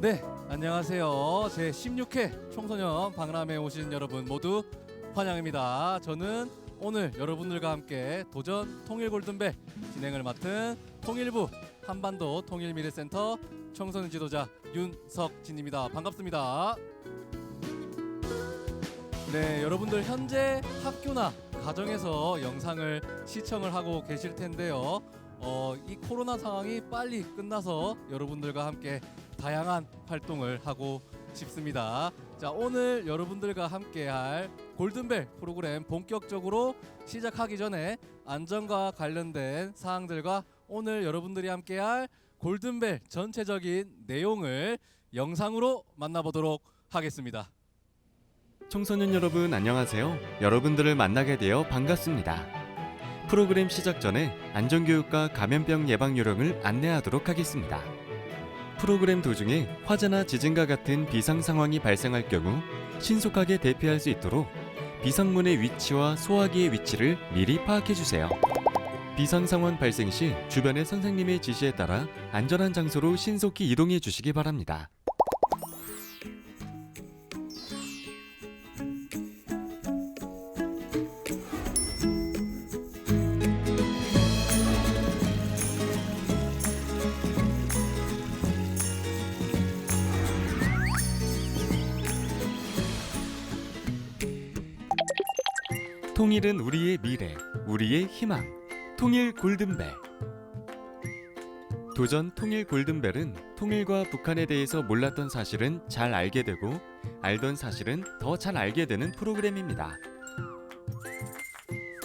네, 안녕하세요. 제 16회 청소년 박람회에 오신 여러분 모두 환영입니다. 저는 오늘 여러분들과 함께 도전 통일 골든벨 진행을 맡은 통일부 한반도 통일미래센터 청소년 지도자 윤석진입니다. 반갑습니다. 네, 여러분들 현재 학교나 가정에서 영상을 시청을 하고 계실 텐데요. 이 코로나 상황이 빨리 끝나서 여러분들과 함께 다양한 활동을 하고 싶습니다. 자, 오늘 여러분들과 함께할 골든벨 프로그램 본격적으로 시작하기 전에 안전과 관련된 사항들과 오늘 여러분들이 함께할 골든벨 전체적인 내용을 영상으로 만나보도록 하겠습니다. 청소년 여러분 안녕하세요. 여러분들을 만나게 되어 반갑습니다. 프로그램 시작 전에 안전교육과 감염병 예방 요령을 안내하도록 하겠습니다. 프로그램 도중에 화재나 지진과 같은 비상 상황이 발생할 경우 신속하게 대피할 수 있도록 비상문의 위치와 소화기의 위치를 미리 파악해 주세요. 비상 상황 발생 시 주변의 선생님의 지시에 따라 안전한 장소로 신속히 이동해 주시기 바랍니다. 통일은 우리의 미래, 우리의 희망. 통일 골든벨. 도전 통일 골든벨은 통일과 북한에 대해서 몰랐던 사실은 잘 알게 되고 알던 사실은 더 잘 알게 되는 프로그램입니다.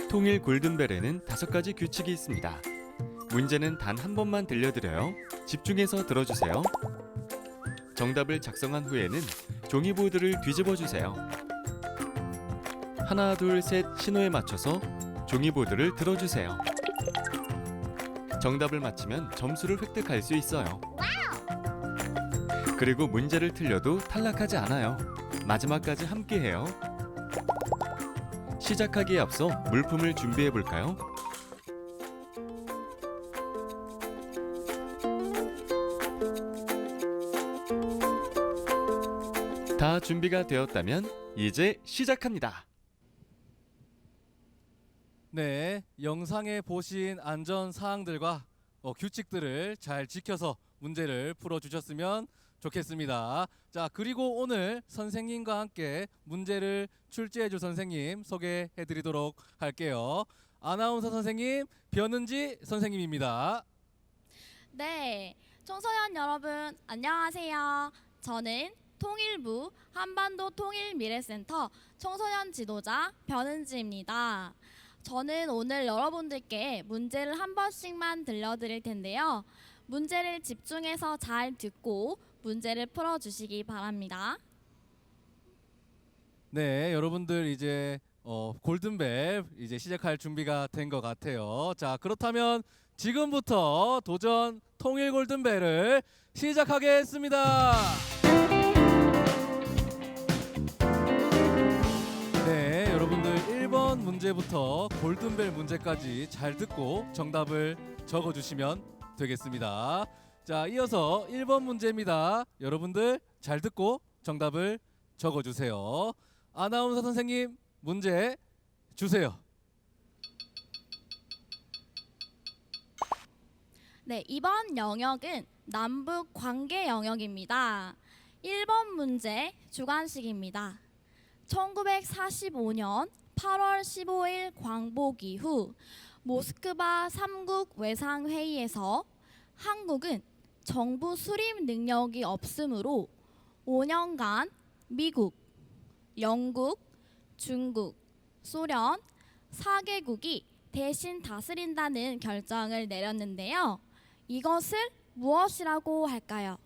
통일 골든벨에는 5가지 규칙이 있습니다. 문제는 단 한 번만 들려드려요. 집중해서 들어주세요. 정답을 작성한 후에는 종이보드를 뒤집어 주세요. 하나, 둘, 셋 신호에 맞춰서 종이보드를 들어주세요. 정답을 맞히면 점수를 획득할 수 있어요. 그리고 문제를 틀려도 탈락하지 않아요. 마지막까지 함께해요. 시작하기에 앞서 물품을 준비해 볼까요? 다 준비가 되었다면 이제 시작합니다. 네, 영상에 보신 안전 사항들과 규칙들을 잘 지켜서 문제를 풀어주셨으면 좋겠습니다. 자, 그리고 오늘 선생님과 함께 문제를 출제해줄 선생님 소개해드리도록 할게요. 아나운서 선생님 변은지 선생님입니다. 네, 청소년 여러분 안녕하세요. 저는 통일부 한반도 통일미래센터 청소년 지도자 변은지입니다. 저는 오늘 여러분들께 문제를 한 번씩만 들려드릴 텐데요. 문제를 집중해서 잘 듣고 문제를 풀어주시기 바랍니다. 네, 여러분들 이제 골든벨 이제 시작할 준비가 된 것 같아요. 자, 그렇다면 지금부터 도전 통일 골든벨을 시작하겠습니다. 네, 여러분들 1번 문제부터 골든벨 문제까지 잘 듣고 정답을 적어주시면 되겠습니다. 자, 이어서 1번 문제입니다. 여러분들 잘 듣고 정답을 적어주세요. 아나운서 선생님 문제 주세요. 네, 이번 영역은 남북 관계 영역입니다. 1번 문제 주관식입니다. 1945년 8월 15일 광복 이후 모스크바 3국 외상회의에서 한국은 정부 수립 능력이 없으므로 5년간 미국, 영국, 중국, 소련 4개국이 대신 다스린다는 결정을 내렸는데요. 이것을 무엇이라고 할까요?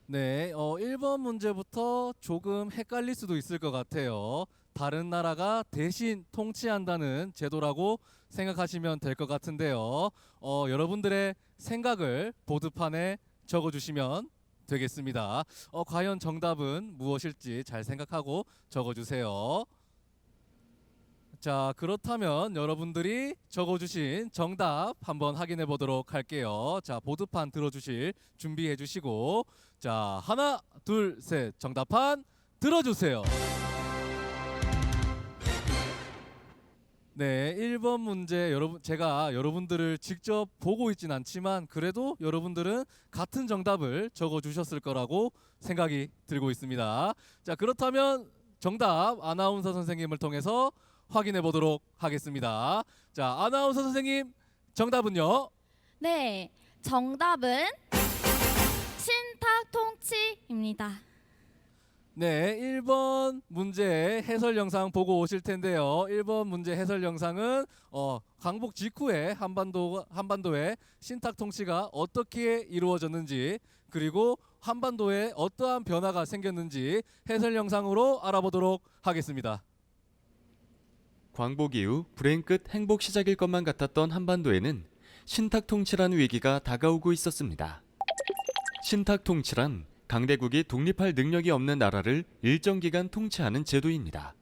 네, 1번 문제부터 조금 헷갈릴 수도 있을 것 같아요. 다른 나라가 대신 통치한다는 제도라고 생각하시면 될 것 같은데요. 여러분들의 생각을 보드판에 적어주시면 되겠습니다. 과연 정답은 무엇일지 잘 생각하고 적어주세요. 자, 그렇다면 여러분들이 적어주신 정답 한번 확인해 보도록 할게요. 자, 보드판 들어주실 준비해 주시고, 자, 하나, 둘, 셋, 정답판 들어주세요. 네, 1번 문제 제가 여러분들을 직접 보고 있진 않지만 그래도 여러분들은 같은 정답을 적어 주셨을 거라고 생각이 들고 있습니다. 자, 그렇다면 정답 아나운서 선생님을 통해서 확인해 보도록 하겠습니다. 자, 아나운서 선생님 정답은요? 네, 정답은 신탁통치입니다. 네, 1번 문제 해설 영상 보고 오실 텐데요. 1번 문제 해설 영상은 광복 직후에 한반도의 신탁 통치가 어떻게 이루어졌는지, 그리고 한반도에 어떠한 변화가 생겼는지 해설 영상으로 알아보도록 하겠습니다. 광복 이후 불행 끝 행복 시작일 것만 같았던 한반도에는 신탁 통치라는 위기가 다가오고 있었습니다. 신탁 통치란 강대국이 독립할 능력이 없는 나라를 일정 기간 통치하는 제도입니다.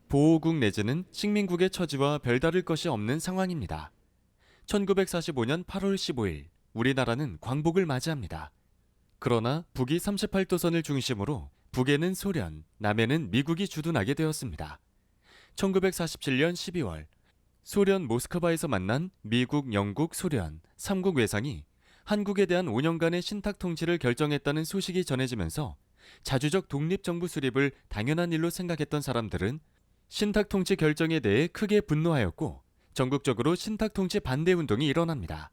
보호국 내지는 식민국의 처지와 별다를 것이 없는 상황입니다. 1945년 8월 15일 우리나라는 광복을 맞이합니다. 그러나 북이 38도선을 중심으로 북에는 소련, 남에는 미국이 주둔하게 되었습니다. 1947년 12월 소련 모스크바에서 만난 미국, 영국, 소련 3국 외상이 한국에 대한 5년간의 신탁 통치를 결정했다는 소식이 전해지면서 자주적 독립정부 수립을 당연한 일로 생각했던 사람들은 신탁 통치 결정에 대해 크게 분노하였고 전국적으로 신탁 통치 반대 운동이 일어납니다.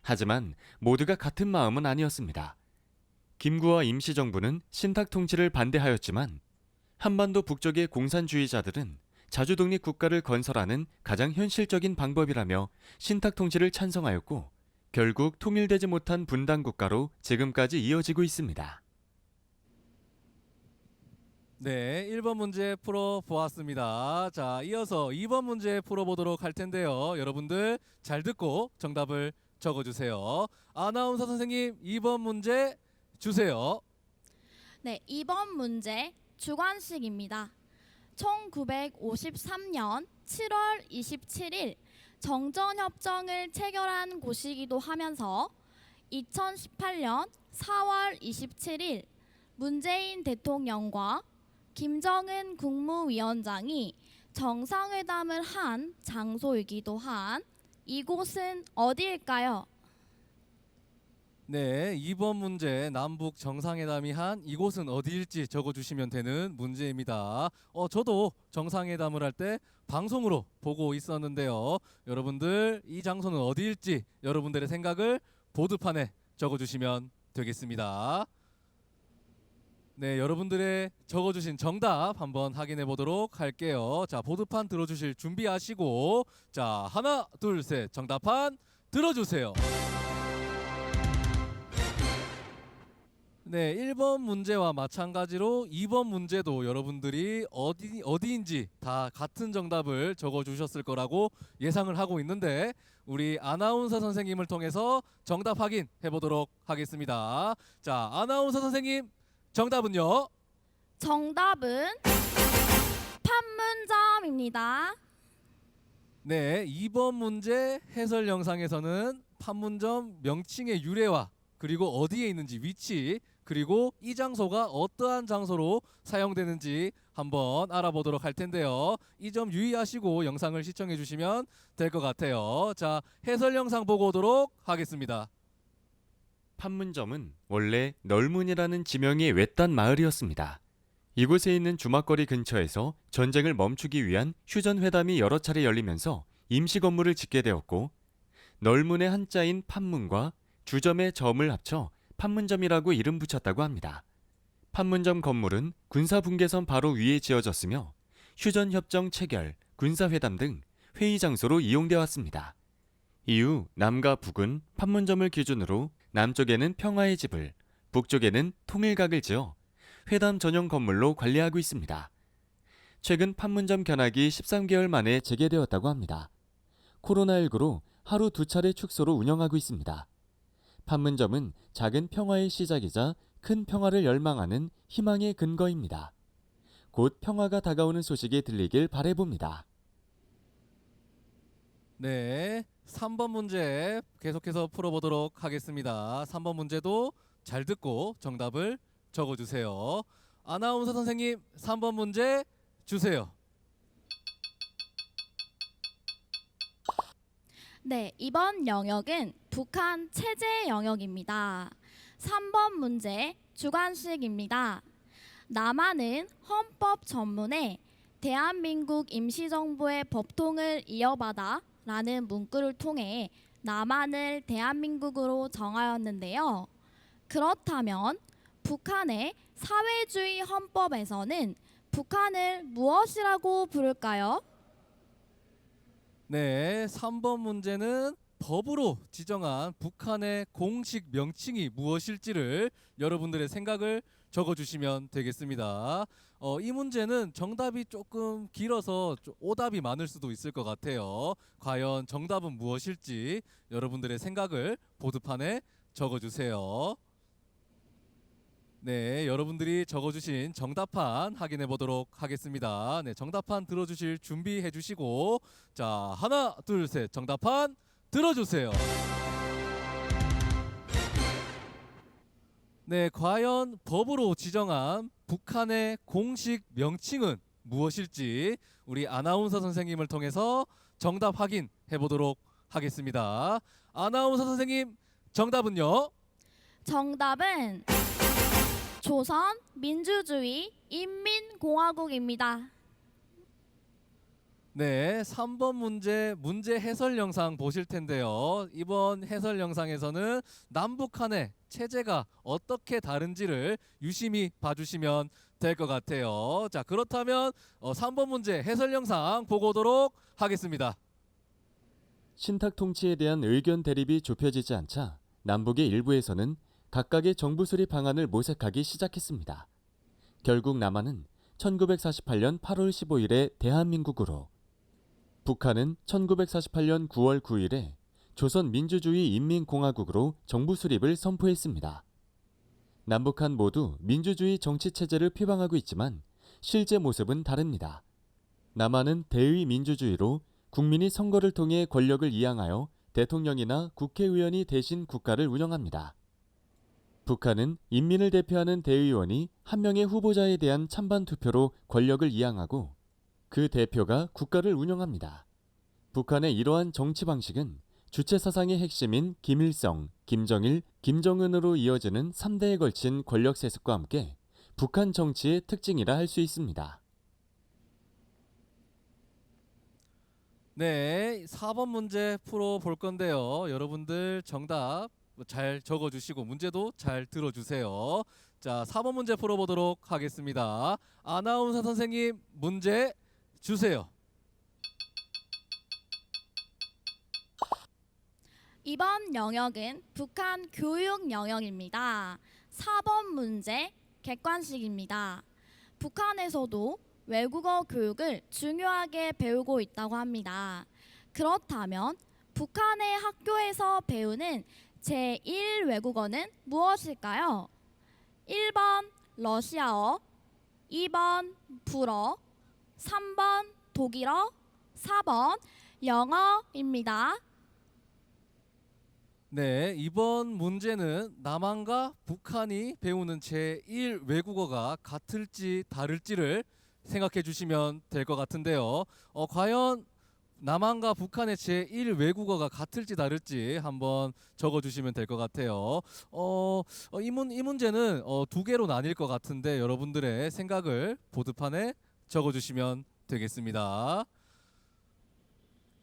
하지만 모두가 같은 마음은 아니었습니다. 김구와 임시정부는 신탁 통치를 반대하였지만 한반도 북쪽의 공산주의자들은 자주독립 국가를 건설하는 가장 현실적인 방법이라며 신탁 통치를 찬성하였고 결국 통일되지 못한 분단 국가로 지금까지 이어지고 있습니다. 네, 1번 문제 풀어보았습니다. 자, 이어서 2번 문제 풀어보도록 할 텐데요. 여러분들 잘 듣고 정답을 적어주세요. 아나운서 선생님 2번 문제 주세요. 네, 2번 문제 주관식입니다. 1953년 7월 27일 정전협정을 체결한 곳이기도 하면서 2018년 4월 27일 문재인 대통령과 김정은 국무위원장이 정상회담을 한 장소이기도 한 이곳은 어디일까요? 네, 2번 문제 남북 정상회담이 한 이곳은 어디일지 적어주시면 되는 문제입니다. 저도 정상회담을 할 때 방송으로 보고 있었는데요. 여러분들 이 장소는 어디일지 여러분들의 생각을 보드판에 적어주시면 되겠습니다. 네, 여러분들의 적어주신 정답 한번 확인해 보도록 할게요. 자, 보드판 들어주실 준비하시고, 자, 하나, 둘, 셋, 정답판 들어주세요. 네, 1번 문제와 마찬가지로 2번 문제도 여러분들이 어디인지 다 같은 정답을 적어주셨을 거라고 예상을 하고 있는데 우리 아나운서 선생님을 통해서 정답 확인해 보도록 하겠습니다. 자, 아나운서 선생님 정답은요? 정답은 판문점입니다. 네, 2번 문제 해설 영상에서는 판문점 명칭의 유래와 그리고 어디에 있는지 위치, 그리고 이 장소가 어떠한 장소로 사용되는지 한번 알아보도록 할 텐데요. 이 점 유의하시고 영상을 시청해 주시면 될 것 같아요. 자, 해설 영상 보고 오도록 하겠습니다. 판문점은 원래 널문이라는 지명의 외딴 마을이었습니다. 이곳에 있는 주막거리 근처에서 전쟁을 멈추기 위한 휴전회담이 여러 차례 열리면서 임시 건물을 짓게 되었고 널문의 한자인 판문과 주점의 점을 합쳐 판문점이라고 이름 붙였다고 합니다. 판문점 건물은 군사분계선 바로 위에 지어졌으며 휴전협정 체결, 군사회담 등 회의 장소로 이용되어 왔습니다. 이후 남과 북은 판문점을 기준으로 남쪽에는 평화의 집을, 북쪽에는 통일각을 지어 회담 전용 건물로 관리하고 있습니다. 최근 판문점 견학이 13개월 만에 재개되었다고 합니다. 코로나19로 하루 2차례 축소로 운영하고 있습니다. 판문점은 작은 평화의 시작이자 큰 평화를 열망하는 희망의 근거입니다. 곧 평화가 다가오는 소식이 들리길 바라봅니다. 네, 3번 문제 계속해서 풀어보도록 하겠습니다. 3번 문제도 잘 듣고 정답을 적어주세요. 아나운서 선생님, 3번 문제 주세요. 네, 이번 영역은 북한 체제 영역입니다. 3번 문제 주관식입니다. 남한은 헌법 전문에 대한민국 임시정부의 법통을 이어받아 라는 문구를 통해 남한을 대한민국으로 정하였는데요. 그렇다면 북한의 사회주의 헌법에서는 북한을 무엇이라고 부를까요? 네, 3번 문제는 법으로 지정한 북한의 공식 명칭이 무엇일지를 여러분들의 생각을 적어주시면 되겠습니다. 이 문제는 정답이 조금 길어서 오답이 많을 수도 있을 것 같아요. 과연 정답은 무엇일지 여러분들의 생각을 보드판에 적어주세요. 네, 여러분들이 적어주신 정답판 확인해 보도록 하겠습니다. 네, 정답판 들어주실 준비해 주시고, 자, 하나, 둘, 셋, 정답판 들어주세요. 네, 과연 법으로 지정한 북한의 공식 명칭은 무엇일지 우리 아나운서 선생님을 통해서 정답 확인해 보도록 하겠습니다. 아나운서 선생님, 정답은요? 정답은 조선 민주주의 인민공화국입니다. 네, 3번 문제 해설 영상 보실 텐데요. 이번 해설 영상에서는 남북한의 체제가 어떻게 다른지를 유심히 봐주시면 될 것 같아요. 자, 그렇다면 3번 문제 해설 영상 보고 오도록 하겠습니다. 신탁 통치에 대한 의견 대립이 좁혀지지 않자 남북의 일부에서는 각각의 정부 수립 방안을 모색하기 시작했습니다. 결국 남한은 1948년 8월 15일에 대한민국으로, 북한은 1948년 9월 9일에 조선민주주의 인민공화국으로 정부 수립을 선포했습니다. 남북한 모두 민주주의 정치체제를 표방하고 있지만 실제 모습은 다릅니다. 남한은 대의 민주주의로 국민이 선거를 통해 권력을 이양하여 대통령이나 국회의원이 대신 국가를 운영합니다. 북한은 인민을 대표하는 대의원이 한 명의 후보자에 대한 찬반 투표로 권력을 이양하고 그 대표가 국가를 운영합니다. 북한의 이러한 정치 방식은 주체 사상의 핵심인 김일성, 김정일, 김정은으로 이어지는 3대에 걸친 권력 세습과 함께 북한 정치의 특징이라 할 수 있습니다. 네, 4번 문제 풀어볼 건데요. 여러분들 정답 잘 적어주시고 문제도 잘 들어주세요. 자, 4번 문제 풀어보도록 하겠습니다. 아나운서 선생님, 문제 주세요. 이번 영역은 북한 교육 영역입니다. 4번 문제 객관식입니다. 북한에서도 외국어 교육을 중요하게 배우고 있다고 합니다. 그렇다면 북한의 학교에서 배우는 제1 외국어는 무엇일까요? 1번 러시아어, 2번 불어, 3번 독일어, 4번 영어입니다. 네, 이번 문제는 남한과 북한이 배우는 제1 외국어가 같을지 다를지를 생각해 주시면 될 것 같은데요. 과연 남한과 북한의 제1 외국어가 같을지 다를지 한번 적어주시면 될 것 같아요. 이 문제는 두 개로 나뉠 것 같은데 여러분들의 생각을 보드판에 적어주시면 되겠습니다.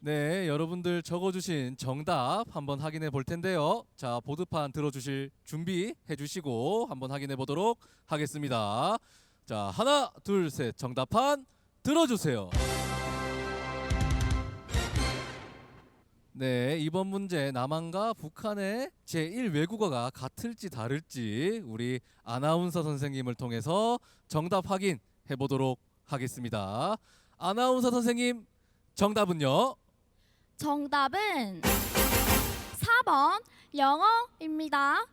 네, 여러분들 적어주신 정답 한번 확인해 볼 텐데요. 자, 보드판 들어주실 준비해 주시고 한번 확인해 보도록 하겠습니다. 자, 하나, 둘, 셋, 정답판 들어주세요. 네, 이번 문제 남한과 북한의 제1 외국어가 같을지 다를지 우리 아나운서 선생님을 통해서 정답 확인해 보도록 하겠습니다. 아나운서 선생님, 정답은요? 정답은 4번 영어입니다.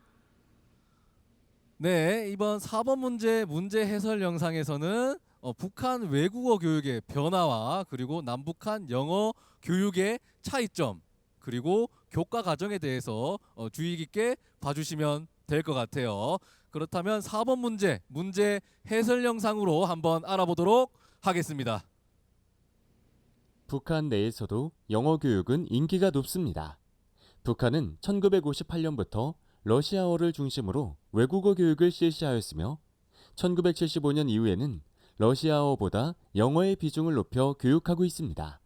네, 이번 4번 문제 해설 영상에서는 북한 외국어 교육의 변화와 그리고 남북한 영어 교육의 차이점 그리고 교과 과정에 대해서 주의 깊게 봐주시면 될 것 같아요. 그렇다면 4번 문제 해설 영상으로 한번 알아보도록 하겠습니다. 북한 내에서도 영어 교육은 인기가 높습니다. 북한은 1958년부터 러시아어를 중심으로 외국어 교육을 실시하였으며 1975년 이후에는 러시아어보다 영어의 비중을 높여 교육하고 있습니다.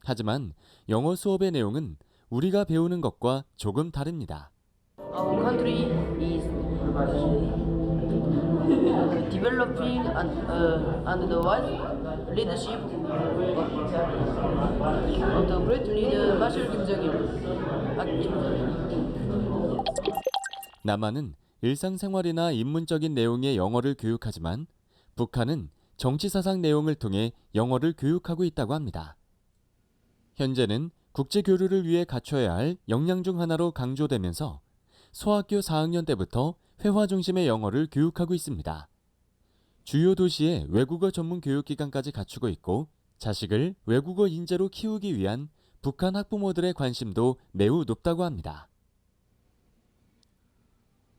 하지만 영어 수업의 내용은 우리가 배우는 것과 조금 다릅니다. Our country is developing under the wise leadership of the great leader Marshal Kim Jong-il. 남한은 일상생활이나 인문적인 내용의 영어를 교육하지만 북한은 정치사상 내용을 통해 영어를 교육하고 있다고 합니다. 현재는 국제교류를 위해 갖춰야 할 역량 중 하나로 강조되면서 소학교 4학년 때부터 회화 중심의 영어를 교육하고 있습니다. 주요 도시에 외국어 전문 교육기관까지 갖추고 있고 자식을 외국어 인재로 키우기 위한 북한 학부모들의 관심도 매우 높다고 합니다.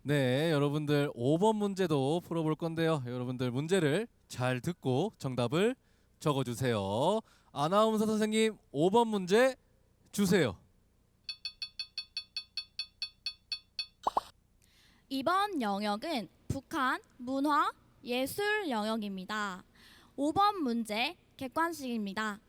네, 여러분들 5번 문제도 풀어볼 건데요. 여러분들 문제를 잘 듣고 정답을 적어주세요. 아나운서 선생님 5번 문제 주세요. 2번 영역은 북한 문화 예술 영역입니다. 5번 문제 객관식입니다.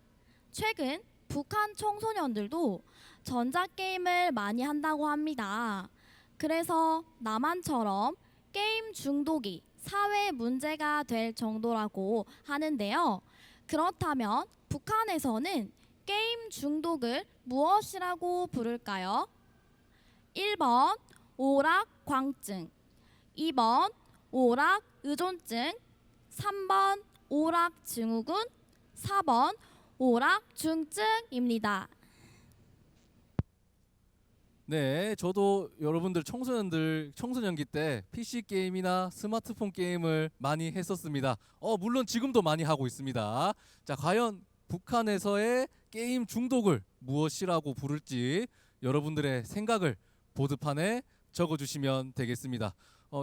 최근 북한 청소년들도 전자게임을 많이 한다고 합니다. 그래서 남한처럼 게임 중독이 사회 문제가 될 정도라고 하는데요. 그렇다면 북한에서는 게임 중독을 무엇이라고 부를까요? 1번 오락광증, 2번 오락의존증, 3번 오락증후군, 4번 오락중증입니다. 네, 저도 여러분들 청소년기 때 PC 게임이나 스마트폰 게임을 많이 했었습니다. 물론 지금도 많이 하고 있습니다. 자, 과연 북한에서의 게임 중독을 무엇이라고 부를지 여러분들의 생각을 보드판에 적어주시면 되겠습니다.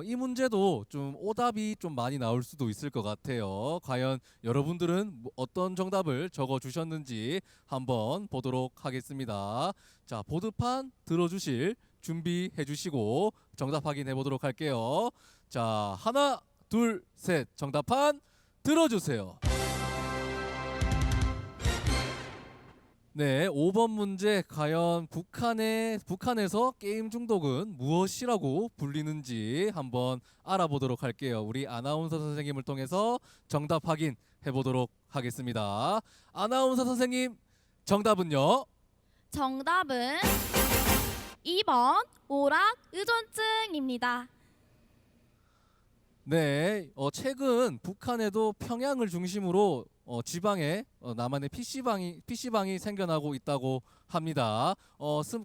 이 문제도 좀 오답이 좀 많이 나올 수도 있을 것 같아요. 과연 여러분들은 어떤 정답을 적어주셨는지 한번 보도록 하겠습니다. 자, 보드판 들어주실 준비해 주시고 정답 확인해 보도록 할게요. 자, 하나, 둘, 셋. 정답판 들어주세요. 네, 5번 문제 과연 북한에서 게임 중독은 무엇이라고 불리는지 한번 알아보도록 할게요. 우리 아나운서 선생님을 통해서 정답 확인해 보도록 하겠습니다. 아나운서 선생님, 정답은요? 정답은 2번 오락의존증입니다. 네, 최근 북한에도 평양을 중심으로 지방에 남한의 PC방이 생겨나고 있다고 합니다.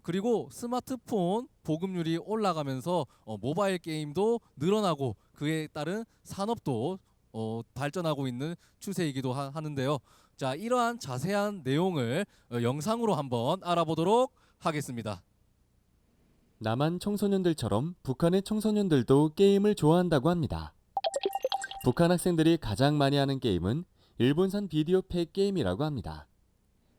그리고 스마트폰 보급률이 올라가면서 모바일 게임도 늘어나고 그에 따른 산업도 발전하고 있는 추세이기도 하는데요. 자, 이러한 자세한 내용을 영상으로 한번 알아보도록 하겠습니다. 남한 청소년들처럼 북한의 청소년들도 게임을 좋아한다고 합니다. 북한 학생들이 가장 많이 하는 게임은 일본산 비디오 팩 게임이라고 합니다.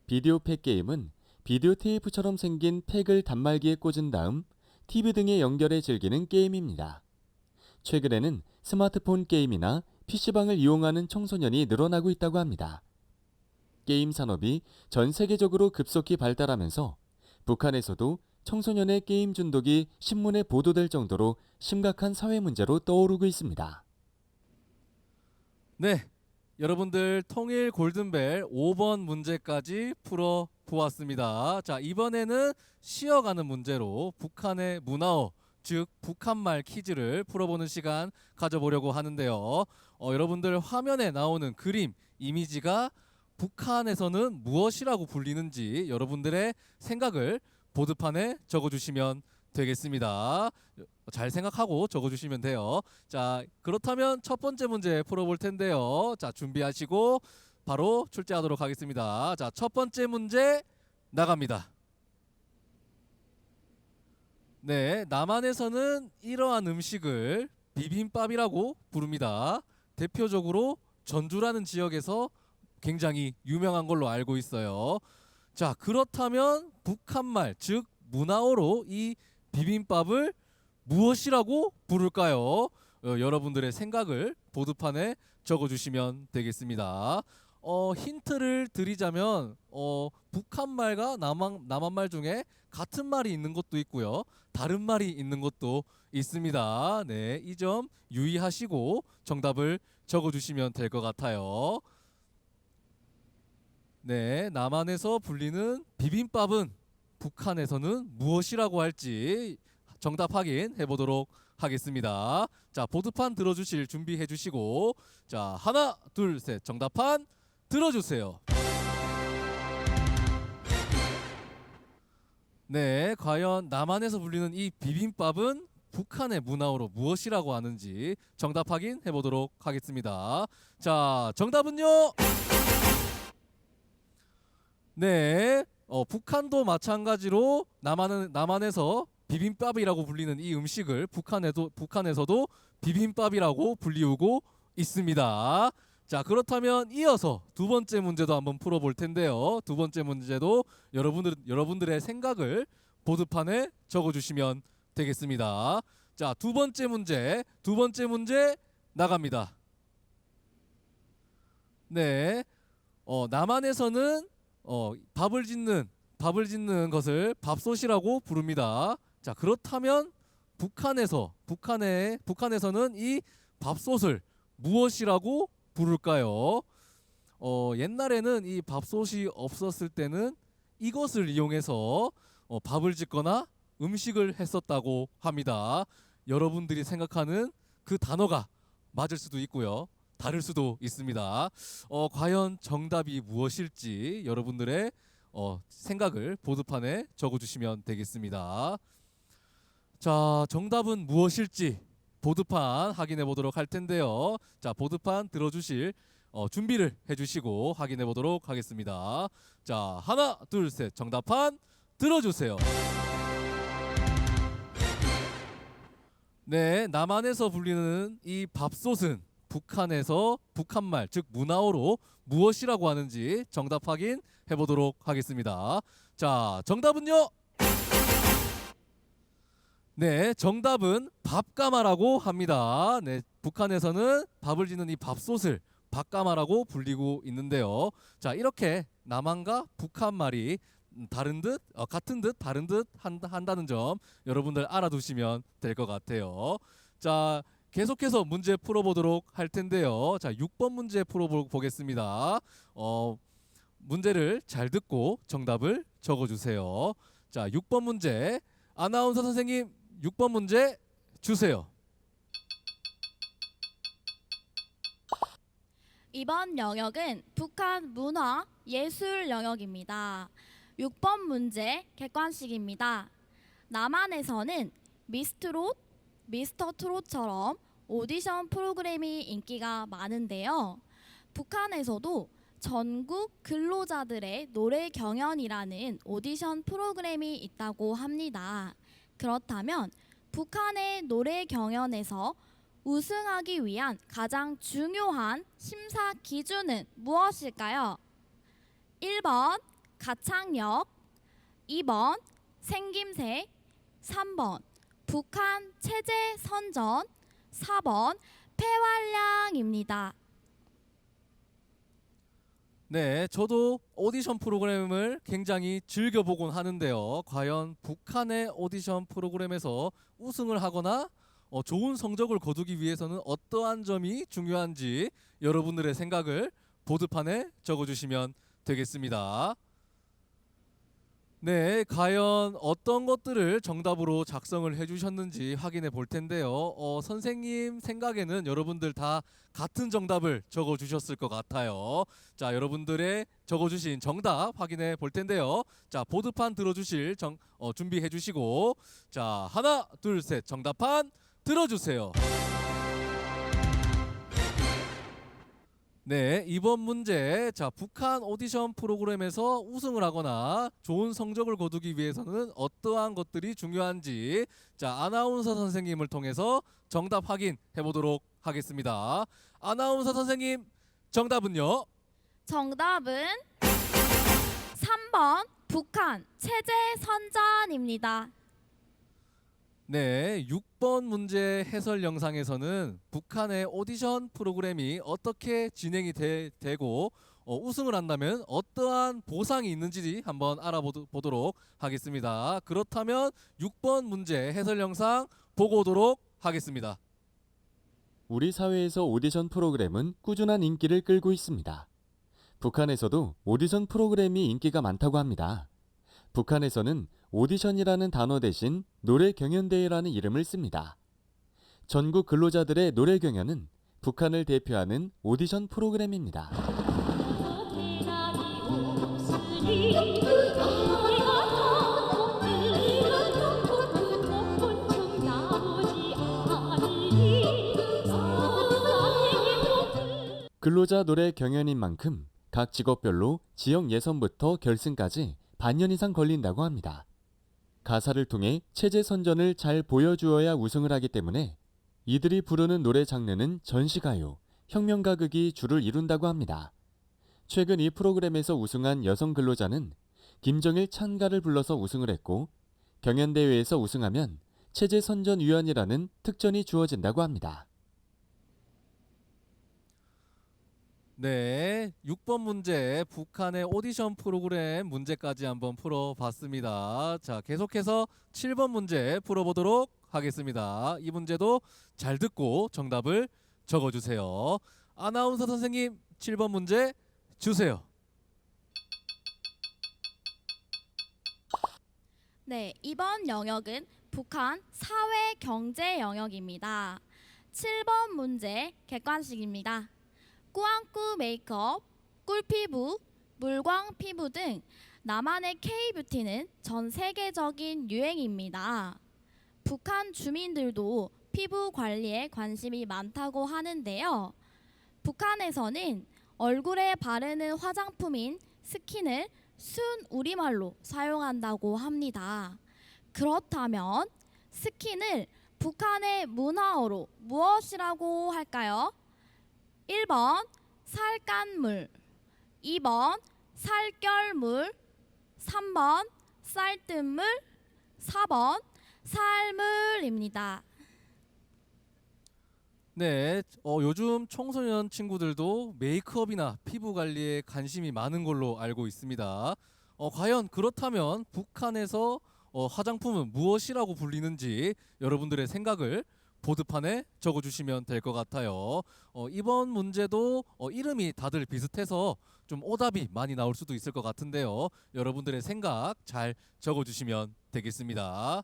비디오 팩 게임은 비디오 테이프처럼 생긴 팩을 단말기에 꽂은 다음 TV 등에 연결해 즐기는 게임입니다. 최근에는 스마트폰 게임이나 PC방을 이용하는 청소년이 늘어나고 있다고 합니다. 게임 산업이 전 세계적으로 급속히 발달하면서 북한에서도 청소년의 게임 중독이 신문에 보도될 정도로 심각한 사회 문제로 떠오르고 있습니다. 네, 여러분들 통일 골든벨 5번 문제까지 풀어 보았습니다. 자, 이번에는 쉬어가는 문제로 북한의 문화어, 즉 북한말 퀴즈를 풀어보는 시간 가져보려고 하는데요. 여러분들 화면에 나오는 그림, 이미지가 북한에서는 무엇이라고 불리는지 여러분들의 생각을 보드판에 적어주시면 되겠습니다. 잘 생각하고 적어주시면 돼요. 자, 그렇다면 첫 번째 문제 풀어볼 텐데요. 자, 준비하시고 바로 출제하도록 하겠습니다. 자, 첫 번째 문제 나갑니다. 네, 남한에서는 이러한 음식을 비빔밥이라고 부릅니다. 대표적으로 전주라는 지역에서 굉장히 유명한 걸로 알고 있어요. 자, 그렇다면 북한말, 즉 문화어로 이 비빔밥을 무엇이라고 부를까요? 여러분들의 생각을 보드판에 적어주시면 되겠습니다. 힌트를 드리자면 북한말과 남한말 중에 같은 말이 있는 것도 있고요. 다른 말이 있는 것도 있습니다. 네, 이 점 유의하시고 정답을 적어주시면 될 것 같아요. 네, 남한에서 불리는 비빔밥은 북한에서는 무엇이라고 할지 정답 확인해 보도록 하겠습니다. 자, 보드판 들어주실 준비해 주시고, 자, 하나, 둘, 셋, 정답판 들어주세요. 네, 과연 남한에서 불리는 이 비빔밥은 북한의 문화어로 무엇이라고 하는지 정답 확인해 보도록 하겠습니다. 자, 정답은요? 네, 북한도 마찬가지로 남한에서 비빔밥이라고 불리는 이 음식을 북한에서도 비빔밥이라고 불리우고 있습니다. 자, 그렇다면 이어서 두 번째 문제도 한번 풀어볼 텐데요. 두 번째 문제도 여러분들의 생각을 보드판에 적어주시면 되겠습니다. 자, 두 번째 문제 나갑니다. 네, 남한에서는 밥을 짓는 것을 밥솥이라고 부릅니다. 자, 그렇다면 북한에서는 이 밥솥을 무엇이라고 부를까요? 옛날에는 이 밥솥이 없었을 때는 이것을 이용해서 밥을 짓거나 음식을 했었다고 합니다. 여러분들이 생각하는 그 단어가 맞을 수도 있고요. 다를 수도 있습니다. 과연 정답이 무엇일지 여러분들의 생각을 보드판에 적어주시면 되겠습니다. 자, 정답은 무엇일지 보드판 확인해 보도록 할 텐데요. 자, 보드판 들어주실 준비를 해주시고 확인해 보도록 하겠습니다. 자, 하나, 둘, 셋, 정답판 들어주세요. 네, 남한에서 불리는 이 밥솥은 북한말, 즉 문화어로 무엇이라고 하는지 정답 확인해 보도록 하겠습니다. 자, 정답은요? 네, 정답은 밥가마라고 합니다. 네, 북한에서는 밥을 짓는 이 밥솥을 밥가마라고 불리고 있는데요. 자, 이렇게 남한과 북한 말이 같은 듯 다른 듯 한다는 점 여러분들 알아두시면 될 것 같아요. 자, 계속해서 문제 풀어보도록 할 텐데요. 자, 6번 문제 풀어보겠습니다. 문제를 잘 듣고 정답을 적어주세요. 자, 6번 문제 아나운서 선생님 6번 문제 주세요. 이번 영역은 북한 문화 예술 영역입니다. 6번 문제 객관식입니다. 남한에서는 미스터 트롯처럼 오디션 프로그램이 인기가 많은데요. 북한에서도 전국 근로자들의 노래 경연이라는 오디션 프로그램이 있다고 합니다. 그렇다면 북한의 노래 경연에서 우승하기 위한 가장 중요한 심사 기준은 무엇일까요? 1번 가창력, 2번 생김새, 3번 북한 체제 선전, 4번 폐활량입니다. 네, 저도 오디션 프로그램을 굉장히 즐겨보곤 하는데요. 과연 북한의 오디션 프로그램에서 우승을 하거나 좋은 성적을 거두기 위해서는 어떠한 점이 중요한지 여러분들의 생각을 보드판에 적어주시면 되겠습니다. 네, 과연 어떤 것들을 정답으로 작성을 해주셨는지 확인해 볼 텐데요. 선생님 생각에는 여러분들 다 같은 정답을 적어주셨을 것 같아요. 자, 여러분들의 적어주신 정답 확인해 볼 텐데요. 자, 보드판 들어주실 준비해 주시고, 자, 하나, 둘, 셋, 정답판 들어주세요. 네, 이번 문제. 자, 북한 오디션 프로그램에서 우승을 하거나 좋은 성적을 거두기 위해서는 어떠한 것들이 중요한지, 자, 아나운서 선생님을 통해서 정답 확인해 보도록 하겠습니다. 아나운서 선생님, 정답은요? 정답은 3번 북한 체제 선전입니다. 네, 6번 문제 해설 영상에서는 북한의 오디션 프로그램이 어떻게 진행이 되고 우승을 한다면 어떠한 보상이 있는지 한번 알아보도록 하겠습니다. 그렇다면 6번 문제 해설 영상 보고 오도록 하겠습니다. 우리 사회에서 오디션 프로그램은 꾸준한 인기를 끌고 있습니다. 북한에서도 오디션 프로그램이 인기가 많다고 합니다. 북한에서는 오디션이라는 단어 대신 노래 경연대회라는 이름을 씁니다. 전국 근로자들의 노래 경연은 북한을 대표하는 오디션 프로그램입니다. 근로자 노래 경연인 만큼 각 직업별로 지역 예선부터 결승까지 반년 이상 걸린다고 합니다. 가사를 통해 체제 선전을 잘 보여주어야 우승을 하기 때문에 이들이 부르는 노래 장르는 전시가요, 혁명가극이 주를 이룬다고 합니다. 최근 이 프로그램에서 우승한 여성 근로자는 김정일 찬가를 불러서 우승을 했고, 경연대회에서 우승하면 체제 선전위원이라는 특전이 주어진다고 합니다. 네, 6번 문제 북한의 오디션 프로그램 문제까지 한번 풀어봤습니다. 자, 계속해서 7번 문제 풀어보도록 하겠습니다. 이 문제도 잘 듣고 정답을 적어주세요. 아나운서 선생님, 7번 문제 주세요. 네, 이번 영역은 북한 사회 경제 영역입니다. 7번 문제 객관식입니다. 꾸안꾸 메이크업, 꿀피부, 물광 피부 등 남한의 K-뷰티는 전 세계적인 유행입니다. 북한 주민들도 피부 관리에 관심이 많다고 하는데요. 북한에서는 얼굴에 바르는 화장품인 스킨을 순 우리말로 사용한다고 합니다. 그렇다면 스킨을 북한의 문화어로 무엇이라고 할까요? 1번 살간물, 2번 살결물, 3번 쌀뜨물, 4번 살물입니다. 네, 요즘 청소년 친구들도 메이크업이나 피부 관리에 관심이 많은 걸로 알고 있습니다. 과연 그렇다면 북한에서 화장품은 무엇이라고 불리는지 여러분들의 생각을 보드판에 적어주시면 될 것 같아요. 이번 문제도 이름이 다들 비슷해서 좀 오답이 많이 나올 수도 있을 것 같은데요. 여러분들의 생각 잘 적어주시면 되겠습니다.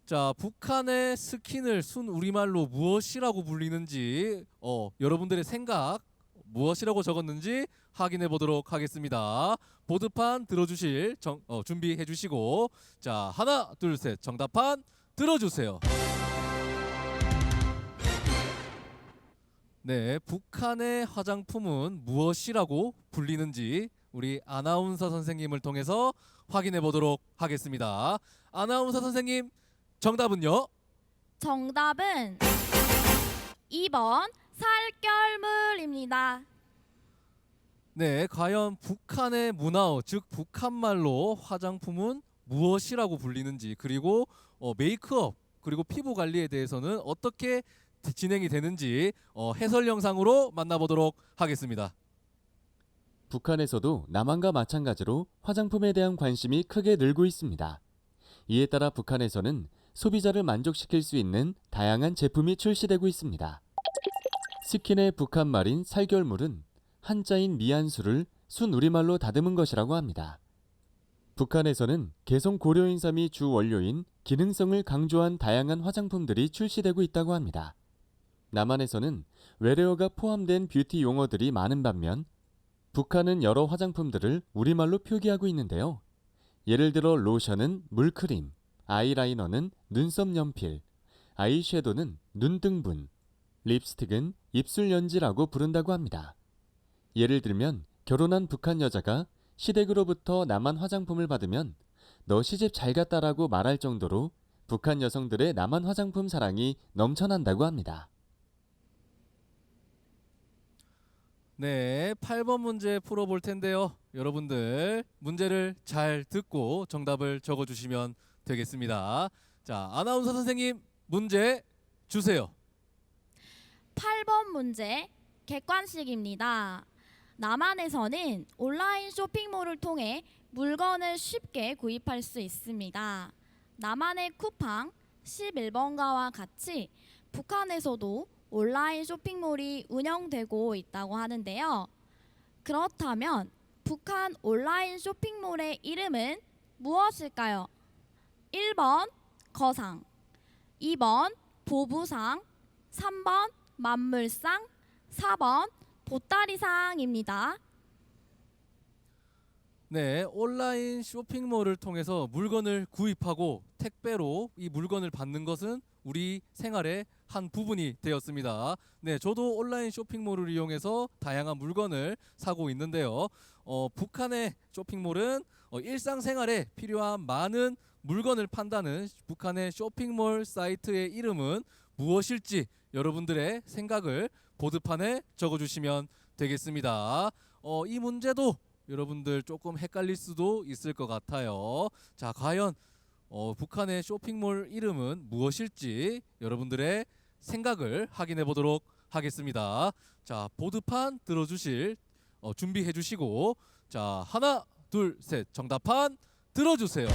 자, 북한의 스킨을 순 우리말로 무엇이라고 불리는지 여러분들의 생각 무엇이라고 적었는지 확인해 보도록 하겠습니다. 보드판 들어주실 준비해 주시고, 자, 하나 둘 셋 정답판 들어주세요. 네, 북한의 화장품은 무엇이라고 불리는지 우리 아나운서 선생님을 통해서 확인해 보도록 하겠습니다. 아나운서 선생님, 정답은요? 정답은 2번 살결물입니다. 네, 과연 북한의 문화어, 즉 북한말로 화장품은 무엇이라고 불리는지, 그리고 메이크업 그리고 피부 관리에 대해서는 어떻게 진행이 되는지 해설 영상으로 만나보도록 하겠습니다. 북한에서도 남한과 마찬가지로 화장품에 대한 관심이 크게 늘고 있습니다. 이에 따라 북한에서는 소비자를 만족시킬 수 있는 다양한 제품이 출시되고 있습니다. 스킨의 북한말인 살결물은 한자인 미안수를 순우리말로 다듬은 것이라고 합니다. 북한에서는 개성 고려 인삼이 주 원료인 기능성을 강조한 다양한 화장품들이 출시되고 있다고 합니다. 남한에서는 외래어가 포함된 뷰티 용어들이 많은 반면 북한은 여러 화장품들을 우리말로 표기하고 있는데요. 예를 들어 로션은 물크림, 아이라이너는 눈썹 연필, 아이섀도는 눈등분, 립스틱은 입술 연지라고 부른다고 합니다. 예를 들면 결혼한 북한 여자가 시댁으로부터 남한 화장품을 받으면 너 시집 잘 갔다라고 말할 정도로 북한 여성들의 남한 화장품 사랑이 넘쳐난다고 합니다. 네, 8번 문제 풀어볼 텐데요. 여러분들 문제를 잘 듣고 정답을 적어주시면 되겠습니다. 자, 아나운서 선생님 문제 주세요. 8번 문제 객관식입니다. 남한에서는 온라인 쇼핑몰을 통해 물건을 쉽게 구입할 수 있습니다. 남한의 쿠팡 11번가와 같이 북한에서도 온라인 쇼핑몰이 운영되고 있다고 하는데요. 그렇다면 북한 온라인 쇼핑몰의 이름은 무엇일까요? 1번 거상, 2번 보부상, 3번 만물상, 4번 보따리상입니다. 네, 온라인 쇼핑몰을 통해서 물건을 구입하고 택배로 이 물건을 받는 것은 우리 생활의 한 부분이 되었습니다. 네, 저도 온라인 쇼핑몰을 이용해서 다양한 물건을 사고 있는데요. 북한의 쇼핑몰은 일상생활에 필요한 많은 물건을 판다는 북한의 쇼핑몰 사이트의 이름은 무엇일지 여러분들의 생각을 보드판에 적어주시면 되겠습니다. 이 문제도 여러분들 조금 헷갈릴 수도 있을 것 같아요. 자, 과연 북한의 쇼핑몰 이름은 무엇일지 여러분들의 생각을 확인해 보도록 하겠습니다. 자, 보드판 들어주실 준비해 주시고, 자, 하나 둘 셋 정답판 들어주세요.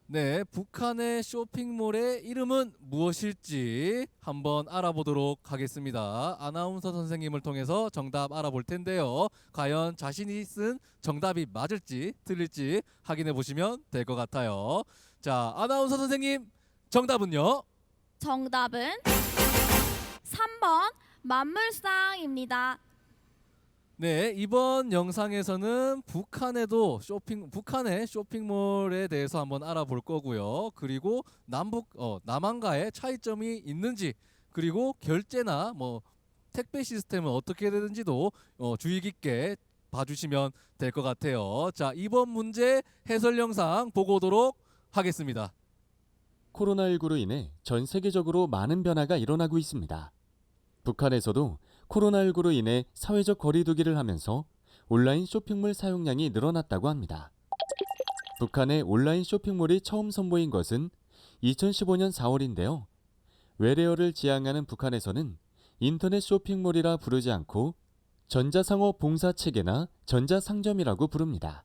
네, 북한의 쇼핑몰의 이름은 무엇일지 한번 알아보도록 하겠습니다. 아나운서 선생님을 통해서 정답 알아볼 텐데요. 과연 자신이 쓴 정답이 맞을지 틀릴지 확인해 보시면 될 것 같아요. 자, 아나운서 선생님 정답은요? 정답은 3번 만물상입니다. 네, 이번 영상에서는 북한의 쇼핑몰에 대해서 한번 알아볼 거고요. 그리고 남한과의 차이점이 있는지, 그리고 결제나 택배 시스템은 어떻게 되는지도 주의 깊게 봐주시면 될 것 같아요. 자, 이번 문제 해설 영상 보고 오도록 하겠습니다. 코로나19로 인해 전 세계적으로 많은 변화가 일어나고 있습니다. 북한에서도 코로나19로 인해 사회적 거리두기를 하면서 온라인 쇼핑몰 사용량이 늘어났다고 합니다. 북한의 온라인 쇼핑몰이 처음 선보인 것은 2015년 4월인데요. 외래어를 지향하는 북한에서는 인터넷 쇼핑몰이라 부르지 않고 전자상업 봉사체계나 전자상점이라고 부릅니다.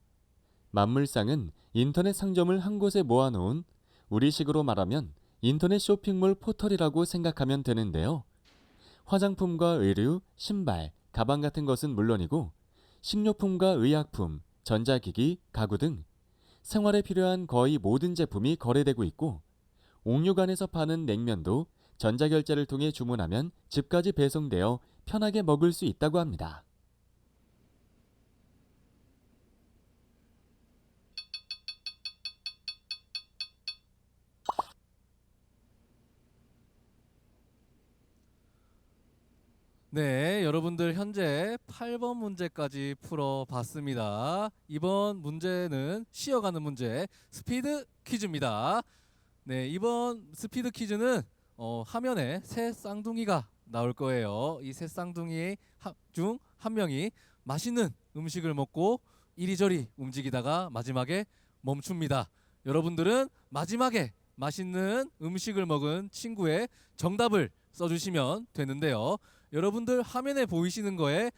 만물상은 인터넷 상점을 한 곳에 모아놓은 우리식으로 말하면 인터넷 쇼핑몰 포털이라고 생각하면 되는데요. 화장품과 의류, 신발, 가방 같은 것은 물론이고 식료품과 의약품, 전자기기, 가구 등 생활에 필요한 거의 모든 제품이 거래되고 있고 옥류관에서 파는 냉면도 전자결제를 통해 주문하면 집까지 배송되어 편하게 먹을 수 있다고 합니다. 네, 여러분들 현재 8번 문제까지 풀어봤습니다. 이번 문제는 쉬어가는 문제 스피드 퀴즈입니다. 네, 이번 스피드 퀴즈는 화면에 새 쌍둥이가 나올 거예요. 이 새 쌍둥이 중 한 명이 맛있는 음식을 먹고 이리저리 움직이다가 마지막에 멈춥니다. 여러분들은 마지막에 맛있는 음식을 먹은 친구의 정답을 써주시면 되는데요. 여러분들 화면에 보이시는 거에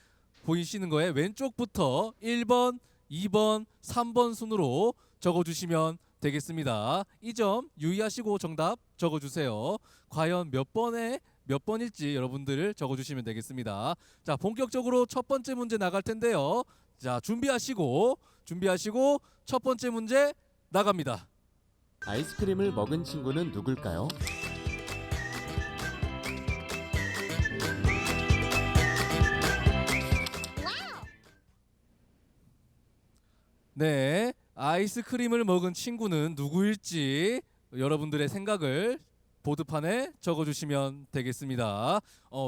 왼쪽부터 1번, 2번, 3번 순으로 적어주시면 되겠습니다. 이 점 유의하시고 정답 적어주세요. 과연 몇 번일지 여러분들 적어주시면 되겠습니다. 자, 본격적으로 첫 번째 문제 나갈 텐데요. 자, 준비하시고 첫 번째 문제 나갑니다. 아이스크림을 먹은 친구는 누굴까요? 네, 아이스크림을 먹은 친구는 누구일지 여러분들의 생각을 보드판에 적어주시면 되겠습니다.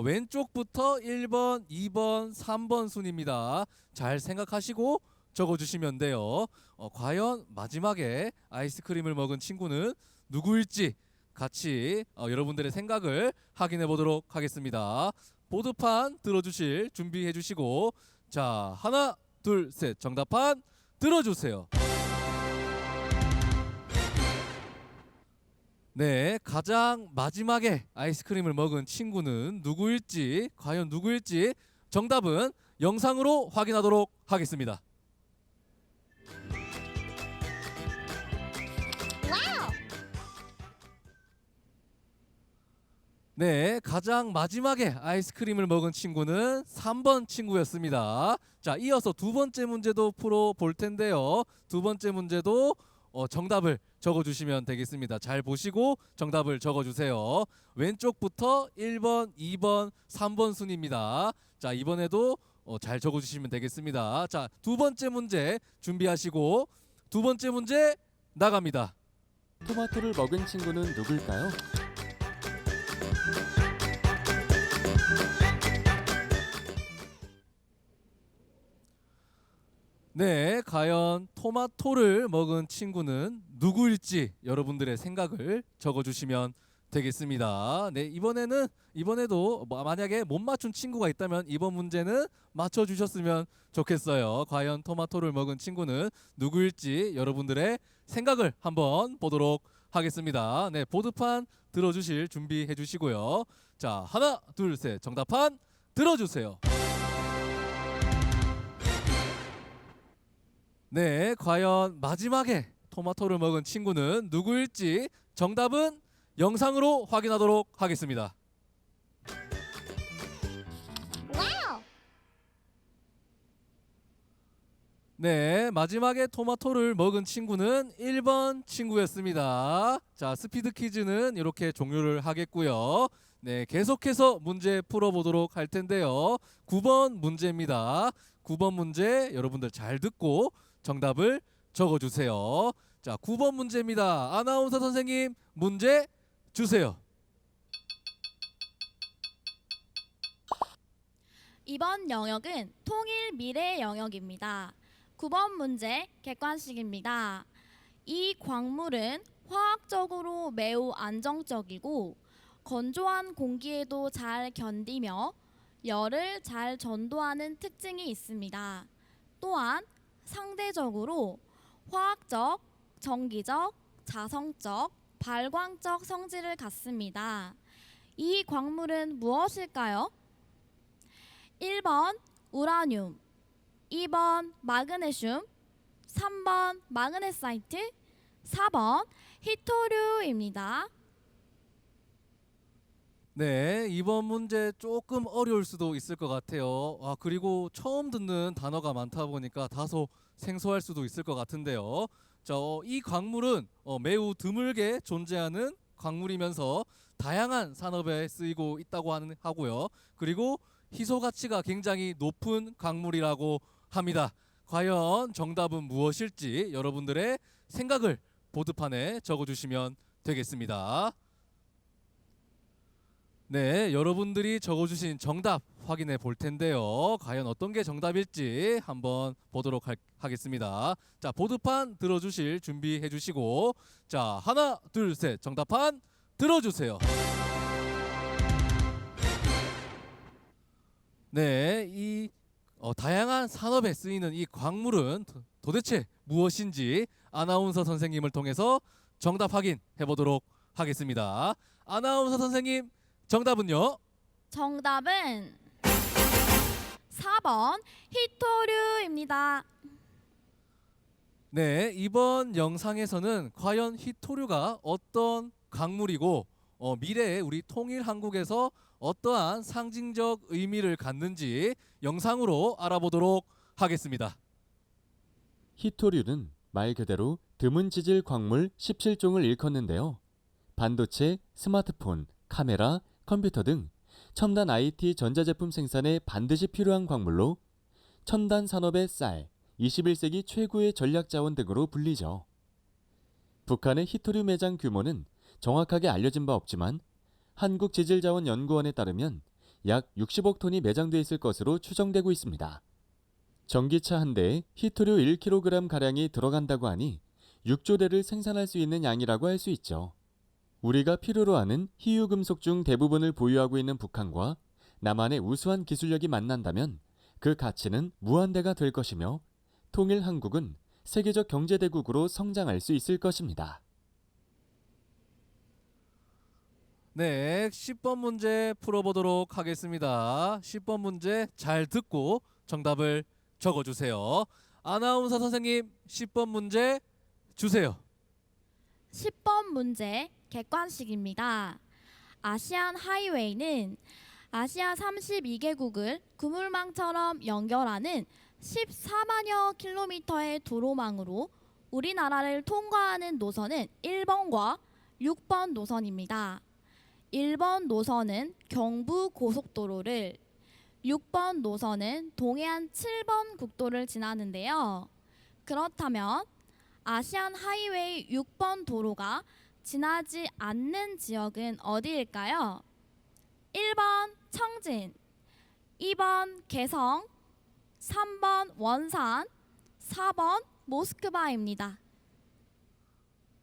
왼쪽부터 1번, 2번, 3번 순입니다. 잘 생각하시고 적어주시면 돼요. 과연 마지막에 아이스크림을 먹은 친구는 누구일지 같이 여러분들의 생각을 확인해 보도록 하겠습니다. 보드판 들어주실 준비해 주시고, 자, 하나, 둘, 셋, 정답판 들어주세요. 네, 가장 마지막에 아이스크림을 먹은 친구는 누구일지, 과연 누구일지 정답은 영상으로 확인하도록 하겠습니다. 네, 가장 마지막에 아이스크림을 먹은 친구는 3번 친구였습니다. 자, 이어서 두 번째 문제도 풀어볼 텐데요. 두 번째 문제도 정답을 적어주시면 되겠습니다. 잘 보시고 정답을 적어주세요. 왼쪽부터 1번, 2번, 3번 순입니다. 자, 이번에도 잘 적어주시면 되겠습니다. 자, 두 번째 문제 준비하시고 두 번째 문제 나갑니다. 토마토를 먹은 친구는 누굴까요? 네, 과연 토마토를 먹은 친구는 누구일지 여러분들의 생각을 적어주시면 되겠습니다. 네, 이번에도 만약에 못 맞춘 친구가 있다면 이번 문제는 맞춰주셨으면 좋겠어요. 과연 토마토를 먹은 친구는 누구일지 여러분들의 생각을 한번 보도록 하겠습니다. 네, 보드판 들어주실 준비해 주시고요. 자, 하나, 둘, 셋, 정답판 들어주세요. 네, 과연 마지막에 토마토를 먹은 친구는 누구일지 정답은 영상으로 확인하도록 하겠습니다. 네, 마지막에 토마토를 먹은 친구는 1번 친구였습니다. 자, 스피드 퀴즈는 이렇게 종료를 하겠고요. 네, 계속해서 문제 풀어보도록 할 텐데요. 9번 문제입니다. 9번 문제 여러분들 잘 듣고 정답을 적어주세요. 자, 9번 문제입니다. 아나운서 선생님 문제 주세요. 이번 영역은 통일 미래 영역입니다. 9번 문제 객관식입니다. 이 광물은 화학적으로 매우 안정적이고 건조한 공기에도 잘 견디며 열을 잘 전도하는 특징이 있습니다. 또한 상대적으로 화학적, 전기적, 자성적, 발광적 성질을 갖습니다. 이 광물은 무엇일까요? 1번 우라늄, 2번 마그네슘, 3번 마그네사이트, 4번 히토류입니다. 네, 이번 문제 조금 어려울 수도 있을 것 같아요. 그리고 처음 듣는 단어가 많다 보니까 다소 생소할 수도 있을 것 같은데요. 자, 이 광물은 매우 드물게 존재하는 광물이면서 다양한 산업에 쓰이고 있다고 하고요. 그리고 희소 가치가 굉장히 높은 광물이라고 합니다. 과연 정답은 무엇일지 여러분들의 생각을 보드판에 적어주시면 되겠습니다. 네, 여러분들이 적어주신 정답 확인해 볼 텐데요. 과연 어떤 게 정답일지 한번 보도록 하겠습니다. 자, 보드판 들어주실 준비해 주시고, 자, 하나, 둘, 셋, 정답판 들어주세요. 네, 이 다양한 산업에 쓰이는 이 광물은 도대체 무엇인지 아나운서 선생님을 통해서 정답 확인해 보도록 하겠습니다. 아나운서 선생님, 정답은요? 정답은 4번 히토류입니다. 네, 이번 영상에서는 과연 히토류가 어떤 광물이고 미래에 우리 통일 한국에서 어떠한 상징적 의미를 갖는지 영상으로 알아보도록 하겠습니다. 히토류는 말 그대로 드문 지질 광물 17종을 일컫는데요. 반도체, 스마트폰, 카메라, 컴퓨터 등 첨단 IT 전자제품 생산에 반드시 필요한 광물로 첨단 산업의 쌀, 21세기 최고의 전략자원 등으로 불리죠. 북한의 히토류 매장 규모는 정확하게 알려진 바 없지만 한국지질자원연구원에 따르면 약 60억 톤이 매장돼 있을 것으로 추정되고 있습니다. 전기차 한 대에 히토류 1kg가량이 들어간다고 하니 6조 대를 생산할 수 있는 양이라고 할 수 있죠. 우리가 필요로 하는 희유금속 중 대부분을 보유하고 있는 북한과 남한의 우수한 기술력이 만난다면 그 가치는 무한대가 될 것이며 통일 한국은 세계적 경제대국으로 성장할 수 있을 것입니다. 네, 10번 문제 풀어보도록 하겠습니다. 10번 문제 잘 듣고 정답을 적어주세요. 아나운서 선생님, 10번 문제 주세요. 10번 문제 객관식입니다. 아시안 하이웨이는 아시아 32개국을 그물망처럼 연결하는 14만여 킬로미터의 도로망으로 우리나라를 통과하는 노선은 1번과 6번 노선입니다. 1번 노선은 경부 고속도로를, 6번 노선은 동해안 7번 국도를 지나는데요. 그렇다면 아시안 하이웨이 6번 도로가 지나지 않는 지역은 어디일까요? 1번 청진, 2번 개성, 3번 원산, 4번 모스크바입니다.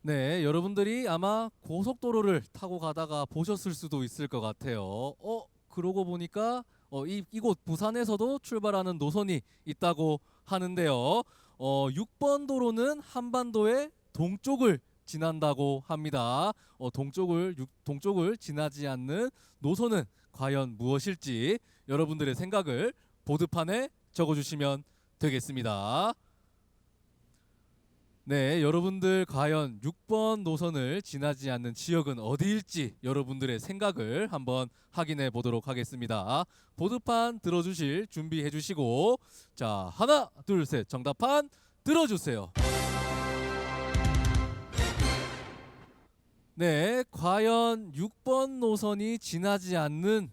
네, 여러분들이 아마 고속도로를 타고 가다가 보셨을 수도 있을 것 같아요. 그러고 보니까 이곳 부산에서도 출발하는 노선이 있다고 하는데요. 6번 도로는 한반도의 동쪽을 지난다고 합니다. 동쪽을 지나지 않는 노선은 과연 무엇일지 여러분들의 생각을 보드판에 적어주시면 되겠습니다. 네, 여러분들 과연 6번 노선을 지나지 않는 지역은 어디일지 여러분들의 생각을 한번 확인해 보도록 하겠습니다. 보드판 들어주실 준비해 주시고, 자, 하나, 둘, 셋, 정답판 들어주세요. 네, 과연 6번 노선이 지나지 않는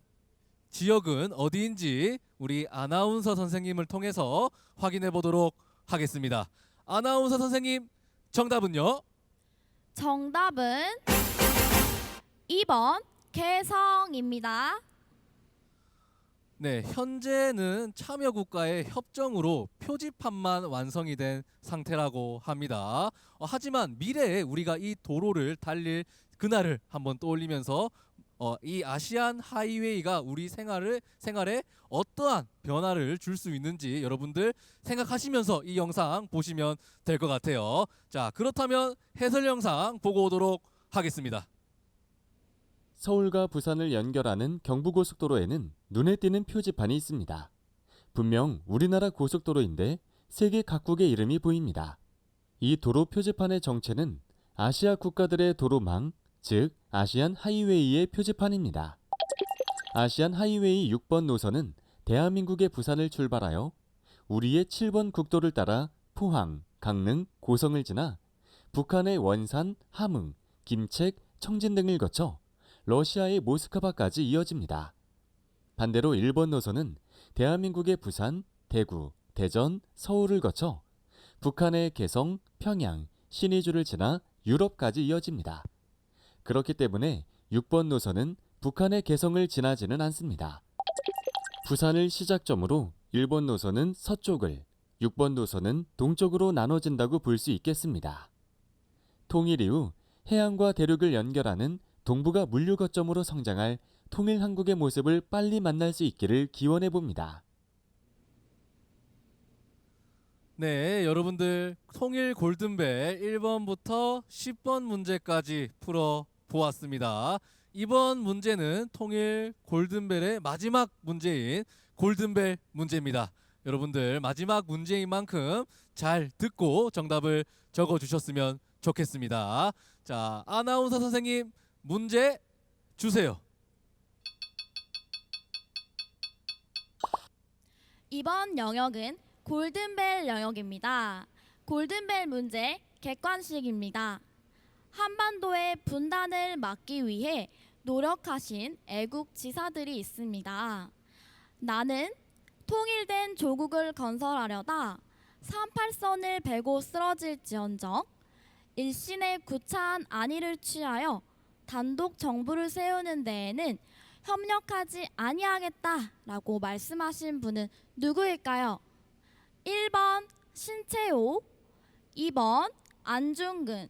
지역은 어디인지 우리 아나운서 선생님을 통해서 확인해 보도록 하겠습니다. 아나운서 선생님, 정답은요? 정답은 2번 개성입니다. 네, 현재는 참여 국가의 협정으로 표지판만 완성이 된 상태라고 합니다. 하지만 미래에 우리가 이 도로를 달릴 그날을 한번 떠올리면서 이 아시안 하이웨이가 우리 생활에 어떠한 변화를 줄 수 있는지 여러분들 생각하시면서 이 영상 보시면 될 것 같아요. 자, 그렇다면 해설 영상 보고 오도록 하겠습니다. 서울과 부산을 연결하는 경부고속도로에는 눈에 띄는 표지판이 있습니다. 분명 우리나라 고속도로인데 세계 각국의 이름이 보입니다. 이 도로 표지판의 정체는 아시아 국가들의 도로망, 즉 아시안 하이웨이의 표지판입니다. 아시안 하이웨이 6번 노선은 대한민국의 부산을 출발하여 우리의 7번 국도를 따라 포항, 강릉, 고성을 지나 북한의 원산, 함흥, 김책, 청진 등을 거쳐 러시아의 모스크바까지 이어집니다. 반대로 1번 노선은 대한민국의 부산, 대구, 대전, 서울을 거쳐 북한의 개성, 평양, 신의주를 지나 유럽까지 이어집니다. 그렇기 때문에 6번 노선은 북한의 개성을 지나지는 않습니다. 부산을 시작점으로 1번 노선은 서쪽을, 6번 노선은 동쪽으로 나눠진다고 볼 수 있겠습니다. 통일 이후 해안과 대륙을 연결하는 동북아 물류 거점으로 성장할 통일 한국의 모습을 빨리 만날 수 있기를 기원해 봅니다. 네, 여러분들 통일 골든벨 1번부터 10번 문제까지 풀어 보았습니다. 이번 문제는 통일 골든벨의 마지막 문제인 골든벨 문제입니다. 여러분들 마지막 문제인 만큼 잘 듣고 정답을 적어 주셨으면 좋겠습니다. 자, 아나운서 선생님 문제 주세요. 이번 영역은 골든벨 영역입니다. 골든벨 문제 객관식입니다. 한반도의 분단을 막기 위해 노력하신 애국 지사들이 있습니다. 나는 통일된 조국을 건설하려다 38선을 베고 쓰러질지언정 일신의 구차한 안위를 취하여 단독 정부를 세우는 데에는 협력하지 아니하겠다라고 말씀하신 분은 누구일까요? 1번 신채호, 2번 안중근,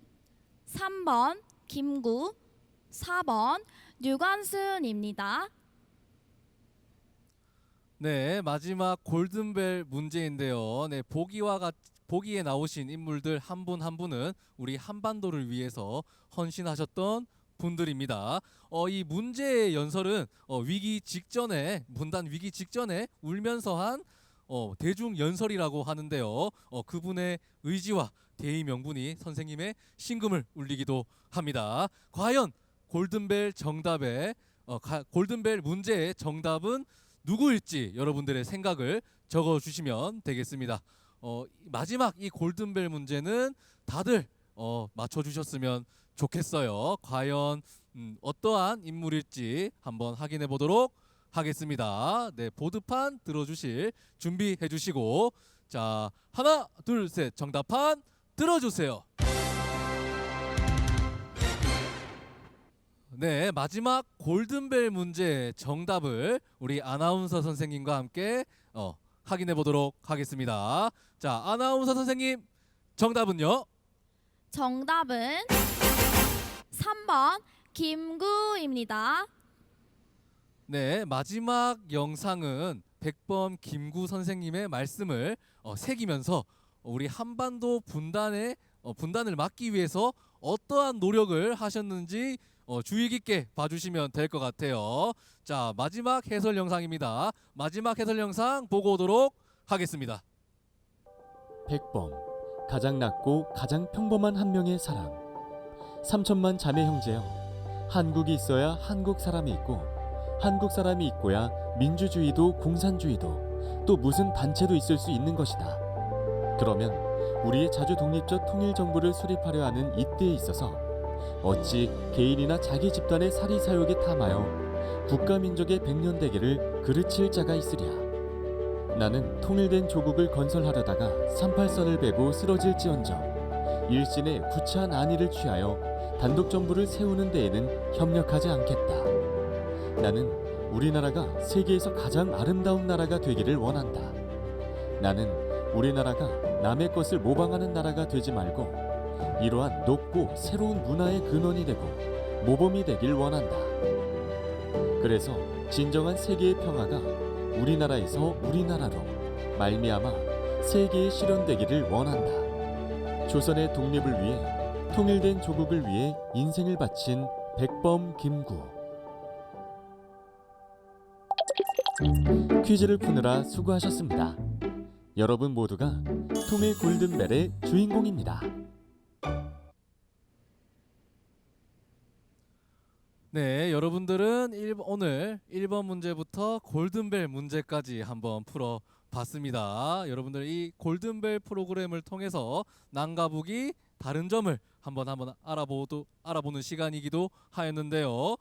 3번 김구, 4번 류관순입니다. 네, 마지막 골든벨 문제인데요. 네, 보기에 나오신 인물들 한 분 한 분은 우리 한반도를 위해서 헌신하셨던 분들입니다. 이 문제의 연설은 위기 직전에 분단 위기 직전에 울면서 한 대중 연설이라고 하는데요. 그분의 의지와 대의 명분이 선생님의 심금을 울리기도 합니다. 과연 골든벨 문제의 정답은 누구일지 여러분들의 생각을 적어주시면 되겠습니다. 마지막 이 골든벨 문제는 다들 맞춰주셨으면 좋겠어요. 과연 어떠한 인물일지 한번 확인해 보도록 하겠습니다. 네, 보드판 들어주실 준비해 주시고, 자, 하나 둘 셋 정답판 들어주세요. 네, 마지막 골든벨 문제 정답을 우리 아나운서 선생님과 함께 확인해 보도록 하겠습니다. 자, 아나운서 선생님, 정답은요? 정답은 3번 김구입니다. 네, 마지막 영상은 백범 김구 선생님의 말씀을 새기면서 우리 한반도 분단을 막기 위해서 어떠한 노력을 하셨는지 주의 깊게 봐주시면 될 것 같아요. 자, 마지막 해설 영상입니다. 마지막 해설 영상 보고 오도록 하겠습니다. 백범, 가장 낮고 가장 평범한 한 명의 사람. 3천만 자매 형제여, 한국이 있어야 한국 사람이 있고 한국 사람이 있고야 민주주의도 공산주의도 또 무슨 단체도 있을 수 있는 것이다. 그러면 우리의 자주 독립적 통일정부를 수립하려 하는 이때에 있어서 어찌 개인이나 자기 집단의 사리사욕에 탐하여 국가민족의 백년대계를 그르칠 자가 있으랴. 나는 통일된 조국을 건설하려다가 38선을 베고 쓰러질지언정 일신의 구차한 안위를 취하여 단독정부를 세우는 데에는 협력하지 않겠다. 나는 우리나라가 세계에서 가장 아름다운 나라가 되기를 원한다. 나는 우리나라가 남의 것을 모방하는 나라가 되지 말고 이러한 높고 새로운 문화의 근원이 되고 모범이 되길 원한다. 그래서 진정한 세계의 평화가 우리나라에서 우리나라로 말미암아 세계에 실현되기를 원한다. 조선의 독립을 위해 통일된 조국을 위해 인생을 바친 백범 김구. 퀴즈를 푸느라 수고하셨습니다. 여러분 모두가 통일 골든벨의 주인공입니다. 네, 여러분들은 오늘 1번 문제부터 골든벨 문제까지 한번 풀어봤습니다. 여러분들 이 골든벨 프로그램을 통해서 남과북이 다른 점을 한번 알아보는 시간이기도 하였는데요.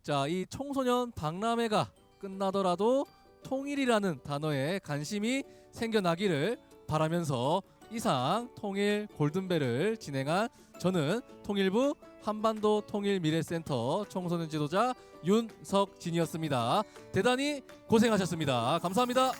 자, 이 청소년 박람회가 끝나더라도 통일이라는 단어에 관심이 생겨나기를 바라면서 이상 통일 골든벨을 진행한 저는 통일부 한반도 통일미래센터 청소년 지도자 윤석진이었습니다. 대단히 고생하셨습니다. 감사합니다.